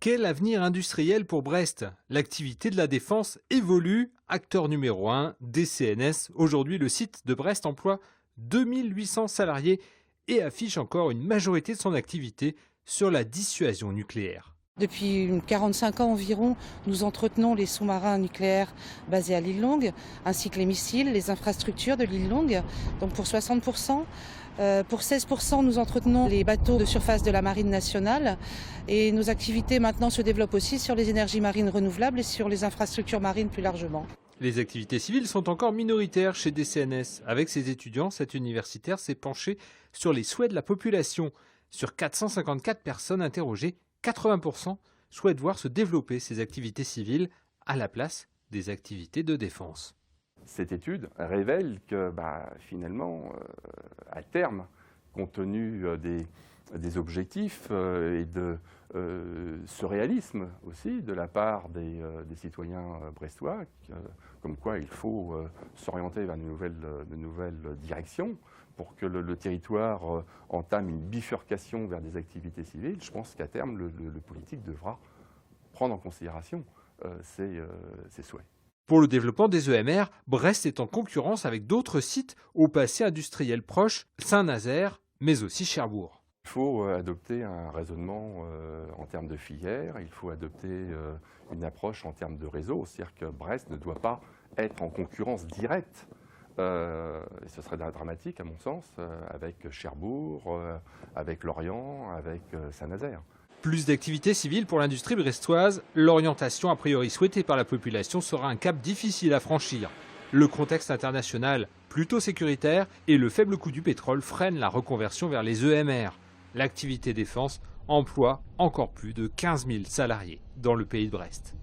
Quel avenir industriel pour Brest? L'activité de la défense évolue. Acteur numéro 1 des CNS. Aujourd'hui, le site de Brest emploie 2800 salariés et affiche encore une majorité de son activité sur la dissuasion nucléaire. Depuis 45 ans environ, nous entretenons les sous-marins nucléaires basés à l'île Longue, ainsi que les missiles, les infrastructures de l'île Longue, donc pour 60%. Pour 16%, nous entretenons les bateaux de surface de la Marine nationale et nos activités maintenant se développent aussi sur les énergies marines renouvelables et sur les infrastructures marines plus largement. Les activités civiles sont encore minoritaires chez DCNS. Avec ses étudiants, cette universitaire s'est penchée sur les souhaits de la population. Sur 454 personnes interrogées, 80% souhaitent voir se développer ces activités civiles à la place des activités de défense. Cette étude révèle que finalement, à terme, compte tenu des objectifs et de ce réalisme aussi de la part des citoyens brestois, comme quoi il faut s'orienter vers de nouvelles directions pour que le territoire entame une bifurcation vers des activités civiles. Je pense qu'à terme, le politique devra prendre en considération ces souhaits. Pour le développement des EMR, Brest est en concurrence avec d'autres sites au passé industriel proche, Saint-Nazaire, mais aussi Cherbourg. Il faut adopter un raisonnement en termes de filière, il faut adopter une approche en termes de réseau, c'est-à-dire que Brest ne doit pas être en concurrence directe, et ce serait dramatique à mon sens, avec Cherbourg, avec Lorient, avec Saint-Nazaire. Plus d'activités civiles pour l'industrie brestoise, l'orientation a priori souhaitée par la population sera un cap difficile à franchir. Le contexte international plutôt sécuritaire et le faible coût du pétrole freinent la reconversion vers les EMR. L'activité défense emploie encore plus de 15 000 salariés dans le pays de Brest.